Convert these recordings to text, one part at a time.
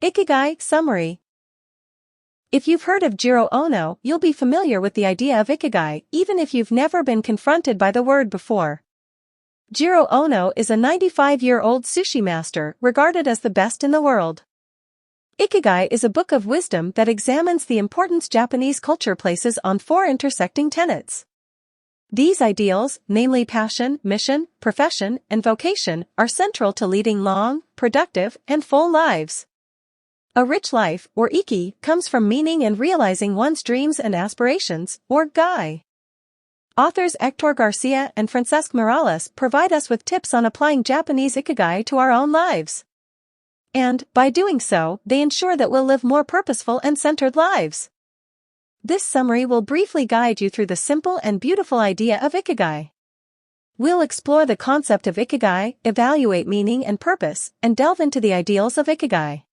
Ikigai Summary. If you've heard of Jiro Ono, you'll be familiar with the idea of Ikigai, even if you've never been confronted by the word before. Jiro Ono is a 95-year-old sushi master regarded as the best in the world. Ikigai is a book of wisdom that examines the importance Japanese culture places on 4 intersecting tenets. These ideals, namely passion, mission, profession, and vocation, are central to leading long, productive, and full lives. A rich life, or Iki, comes from meaning and realizing one's dreams and aspirations, or Gai. Authors Hector Garcia and Francesc Morales provide us with tips on applying Japanese Ikigai to our own lives. And, by doing so, they ensure that we'll live more purposeful and centered lives. This summary will briefly guide you through the simple and beautiful idea of Ikigai. We'll explore the concept of Ikigai, evaluate meaning and purpose, and delve into the ideals of Ikigai.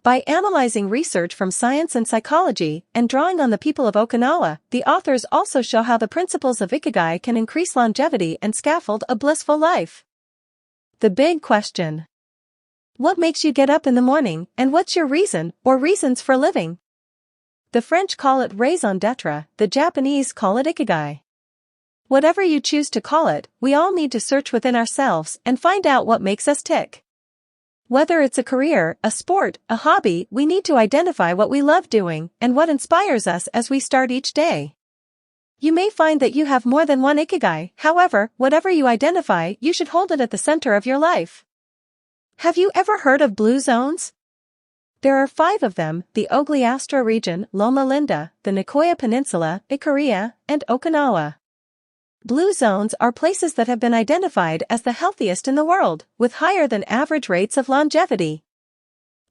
By analyzing research from science and psychology and drawing on the people of Okinawa, the authors also show how the principles of Ikigai can increase longevity and scaffold a blissful life. The big question. What makes you get up in the morning, and what's your reason, or reasons for living? The French call it raison d'être, the Japanese call it Ikigai. Whatever you choose to call it, we all need to search within ourselves and find out what makes us tick. Whether it's a career, a sport, a hobby, we need to identify what we love doing and what inspires us as we start each day. You may find that you have more than one Ikigai, however, whatever you identify, you should hold it at the center of your life. Have you ever heard of blue zones? There are 5 of them: the Ogliastra region, Loma Linda, the Nicoya Peninsula, Ikaria, and Okinawa. Blue zones are places that have been identified as the healthiest in the world, with higher than average rates of longevity.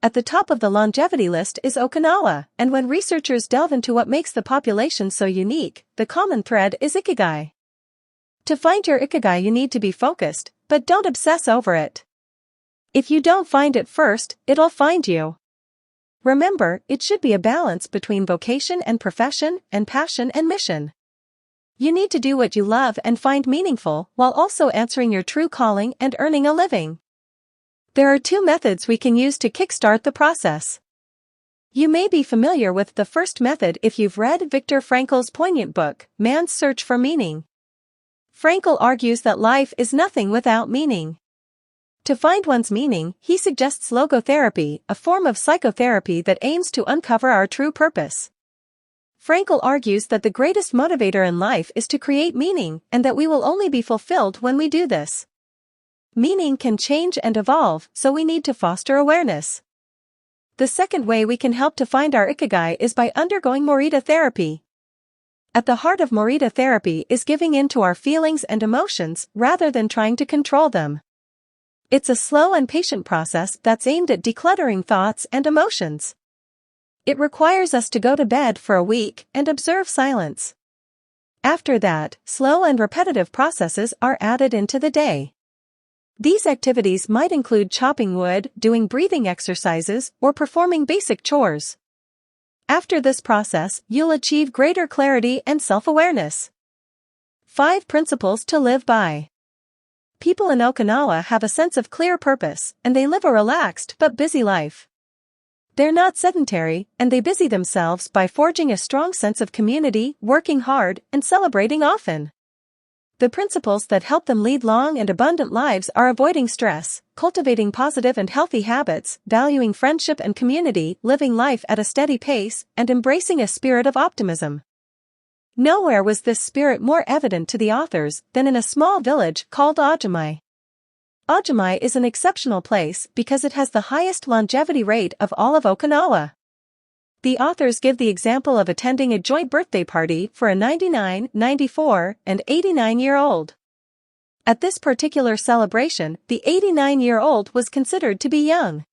At the top of the longevity list is Okinawa, and when researchers delve into what makes the population so unique, the common thread is Ikigai. To find your Ikigai, you need to be focused, but don't obsess over it. If you don't find it first, it'll find you. Remember, it should be a balance between vocation and profession, and passion and mission. You need to do what you love and find meaningful, while also answering your true calling and earning a living. There are 2 methods we can use to kickstart the process. You may be familiar with the first method if you've read Viktor Frankl's poignant book, Man's Search for Meaning. Frankl argues that life is nothing without meaning. To find one's meaning, he suggests logotherapy, a form of psychotherapy that aims to uncover our true purpose. Frankl argues that the greatest motivator in life is to create meaning, and that we will only be fulfilled when we do this. Meaning can change and evolve, so we need to foster awareness. The second way we can help to find our Ikigai is by undergoing Morita therapy. At the heart of Morita therapy is giving in to our feelings and emotions rather than trying to control them. It's a slow and patient process that's aimed at decluttering thoughts and emotions. It requires us to go to bed for a week and observe silence. After that, slow and repetitive processes are added into the day. These activities might include chopping wood, doing breathing exercises, or performing basic chores. After this process, you'll achieve greater clarity and self-awareness. 5 principles to live by. People in Okinawa have a sense of clear purpose, and they live a relaxed but busy life. They're not sedentary, and they busy themselves by forging a strong sense of community, working hard, and celebrating often. The principles that help them lead long and abundant lives are avoiding stress, cultivating positive and healthy habits, valuing friendship and community, living life at a steady pace, and embracing a spirit of optimism. Nowhere was this spirit more evident to the authors than in a small village called Ojimai. Ojimai is an exceptional place because it has the highest longevity rate of all of Okinawa. The authors give the example of attending a joint birthday party for a 99, 94, and 89-year-old. At this particular celebration, the 89-year-old was considered to be young.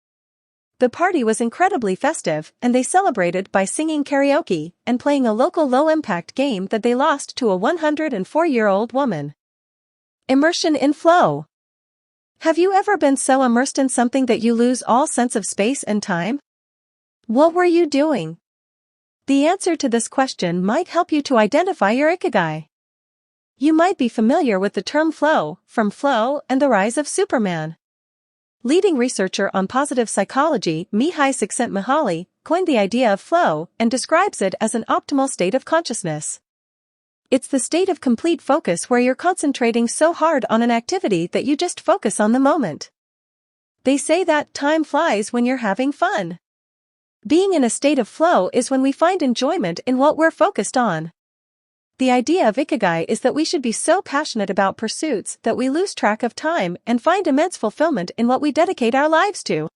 The party was incredibly festive, and they celebrated by singing karaoke and playing a local low-impact game that they lost to a 104-year-old woman. Immersion in flow. Have you ever been so immersed in something that you lose all sense of space and time? What were you doing? The answer to this question might help you to identify your Ikigai. You might be familiar with the term flow, from Flow and the Rise of Superman. Leading researcher on positive psychology, Mihai Csikszentmihalyi, coined the idea of flow and describes it as an optimal state of consciousness. It's the state of complete focus where you're concentrating so hard on an activity that you just focus on the moment. They say that time flies when you're having fun. Being in a state of flow is when we find enjoyment in what we're focused on. The idea of Ikigai is that we should be so passionate about pursuits that we lose track of time and find immense fulfillment in what we dedicate our lives to.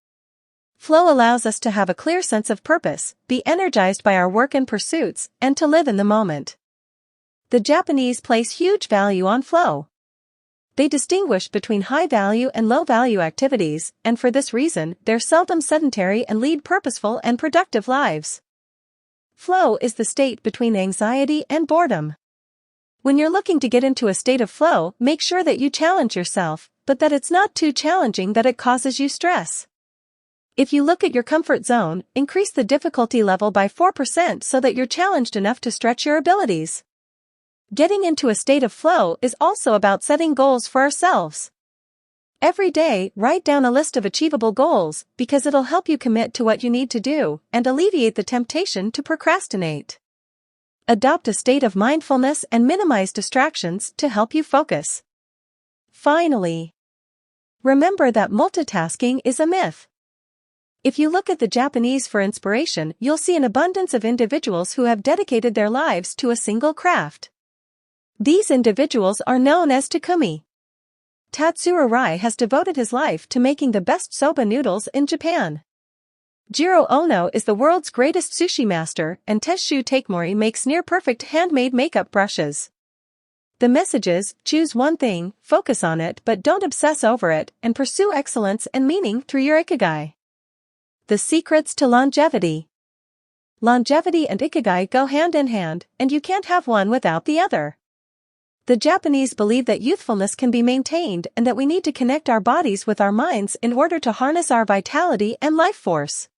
Flow allows us to have a clear sense of purpose, be energized by our work and pursuits, and to live in the moment. The Japanese place huge value on flow. They distinguish between high-value and low-value activities, and for this reason, they're seldom sedentary and lead purposeful and productive lives. Flow is the state between anxiety and boredom. When you're looking to get into a state of flow, make sure that you challenge yourself, but that it's not too challenging that it causes you stress. If you look at your comfort zone, increase the difficulty level by 4% so that you're challenged enough to stretch your abilities. Getting into a state of flow is also about setting goals for ourselves. Every day, write down a list of achievable goals, because it'll help you commit to what you need to do and alleviate the temptation to procrastinate. Adopt a state of mindfulness and minimize distractions to help you focus. Finally, remember that multitasking is a myth. If you look at the Japanese for inspiration, you'll see an abundance of individuals who have dedicated their lives to a single craft. These individuals are known as takumi. Tatsuro Rai has devoted his life to making the best soba noodles in Japan. Jiro Ono is the world's greatest sushi master, and Tesshu Takemori makes near-perfect handmade makeup brushes. The message is, choose one thing, focus on it but don't obsess over it, and pursue excellence and meaning through your Ikigai. The secrets to longevity. Longevity and Ikigai go hand in hand, and you can't have one without the other. The Japanese believe that youthfulness can be maintained and that we need to connect our bodies with our minds in order to harness our vitality and life force.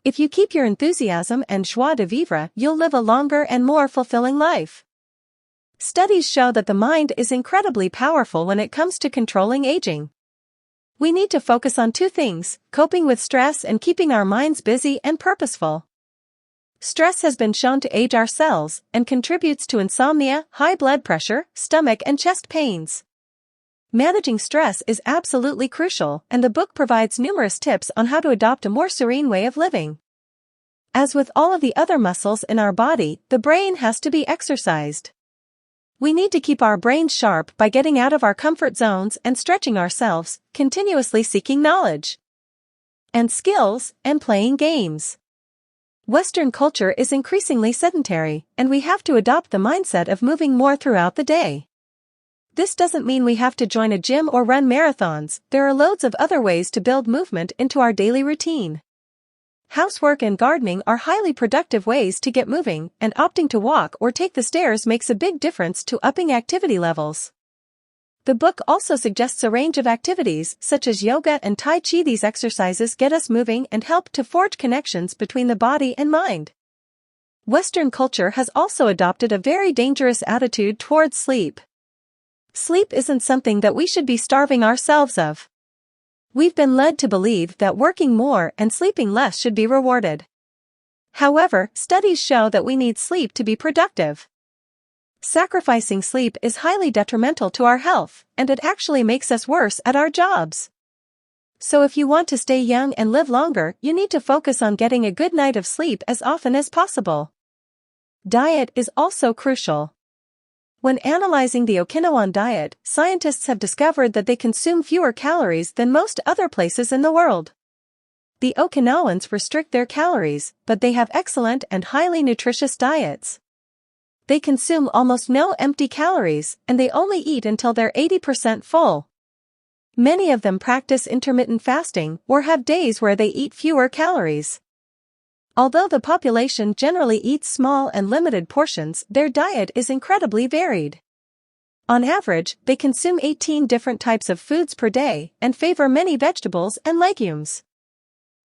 If you keep your enthusiasm and joie de vivre, you'll live a longer and more fulfilling life. Studies show that the mind is incredibly powerful when it comes to controlling aging. We need to focus on two things: coping with stress and keeping our minds busy and purposeful. Stress has been shown to age our cells and contributes to insomnia, high blood pressure, stomach and chest pains. Managing stress is absolutely crucial, and the book provides numerous tips on how to adopt a more serene way of living. As with all of the other muscles in our body, the brain has to be exercised. We need to keep our brains sharp by getting out of our comfort zones and stretching ourselves, continuously seeking knowledge and skills, and playing games. Western culture is increasingly sedentary, and we have to adopt the mindset of moving more throughout the day. This doesn't mean we have to join a gym or run marathons. There are loads of other ways to build movement into our daily routine. Housework and gardening are highly productive ways to get moving, and opting to walk or take the stairs makes a big difference to upping activity levels. The book also suggests a range of activities, such as yoga and Tai Chi. These exercises get us moving and help to forge connections between the body and mind. Western culture has also adopted a very dangerous attitude towards sleep. Sleep isn't something that we should be starving ourselves of. We've been led to believe that working more and sleeping less should be rewarded. However, studies show that we need sleep to be productive. Sacrificing sleep is highly detrimental to our health, and it actually makes us worse at our jobs. So if you want to stay young and live longer, you need to focus on getting a good night of sleep as often as possible. Diet is also crucial. When analyzing the Okinawan diet, scientists have discovered that they consume fewer calories than most other places in the world. The Okinawans restrict their calories, but they have excellent and highly nutritious diets. They consume almost no empty calories, and they only eat until they're 80% full. Many of them practice intermittent fasting or have days where they eat fewer calories. Although the population generally eats small and limited portions, their diet is incredibly varied. On average, they consume 18 different types of foods per day and favor many vegetables and legumes.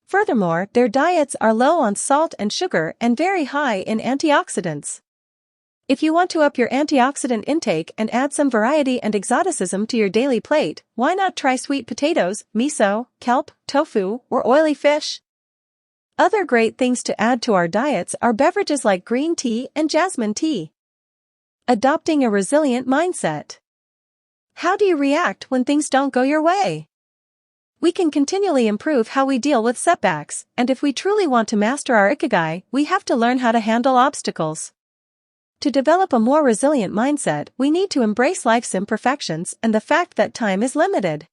Furthermore, their diets are low on salt and sugar and very high in antioxidants. If you want to up your antioxidant intake and add some variety and exoticism to your daily plate, why not try sweet potatoes, miso, kelp, tofu, or oily fish? Other great things to add to our diets are beverages like green tea and jasmine tea. Adopting a resilient mindset. How do you react when things don't go your way? We can continually improve how we deal with setbacks, and if we truly want to master our Ikigai, we have to learn how to handle obstacles. To develop a more resilient mindset, we need to embrace life's imperfections and the fact that time is limited.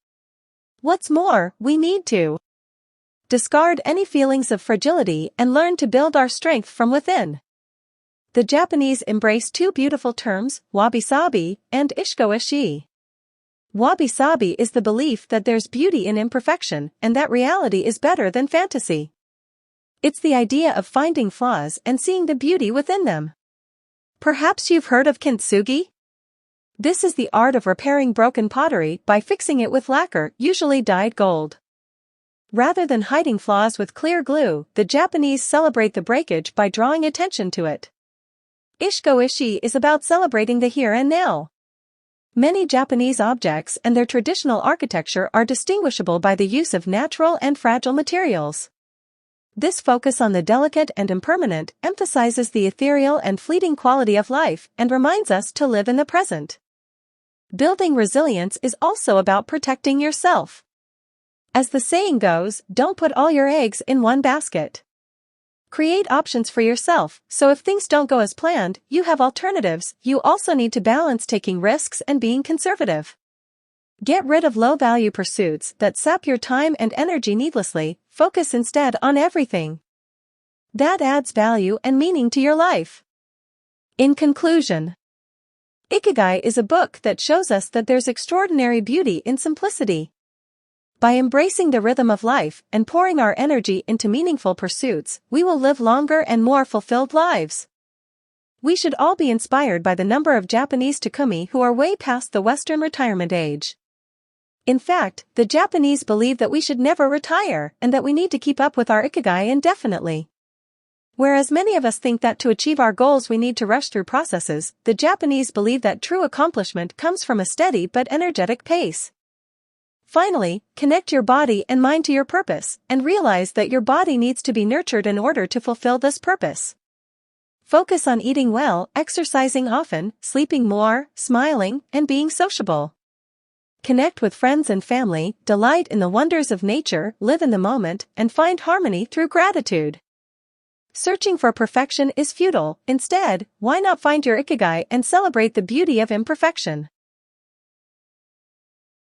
What's more, we need to discard any feelings of fragility and learn to build our strength from within. The Japanese embrace two beautiful terms, wabi-sabi and ishiko-ishi. Wabi-sabi is the belief that there's beauty in imperfection and that reality is better than fantasy. It's the idea of finding flaws and seeing the beauty within them. Perhaps you've heard of kintsugi? This is the art of repairing broken pottery by fixing it with lacquer, usually dyed gold. Rather than hiding flaws with clear glue, the Japanese celebrate the breakage by drawing attention to it. Ishiko-ishi is about celebrating the here and now. Many Japanese objects and their traditional architecture are distinguishable by the use of natural and fragile materials. This focus on the delicate and impermanent emphasizes the ethereal and fleeting quality of life and reminds us to live in the present. Building resilience is also about protecting yourself. As the saying goes, don't put all your eggs in one basket. Create options for yourself, so if things don't go as planned, you have alternatives. You also need to balance taking risks and being conservative. Get rid of low-value pursuits that sap your time and energy needlessly. Focus instead on everything that adds value and meaning to your life. In conclusion, Ikigai is a book that shows us that there's extraordinary beauty in simplicity. By embracing the rhythm of life and pouring our energy into meaningful pursuits, we will live longer and more fulfilled lives. We should all be inspired by the number of Japanese takumi who are way past the Western retirement age. In fact, the Japanese believe that we should never retire and that we need to keep up with our Ikigai indefinitely. Whereas many of us think that to achieve our goals we need to rush through processes, the Japanese believe that true accomplishment comes from a steady but energetic pace. Finally, connect your body and mind to your purpose, and realize that your body needs to be nurtured in order to fulfill this purpose. Focus on eating well, exercising often, sleeping more, smiling, and being sociable. Connect with friends and family, delight in the wonders of nature, live in the moment, and find harmony through gratitude. Searching for perfection is futile. Instead, why not find your Ikigai and celebrate the beauty of imperfection?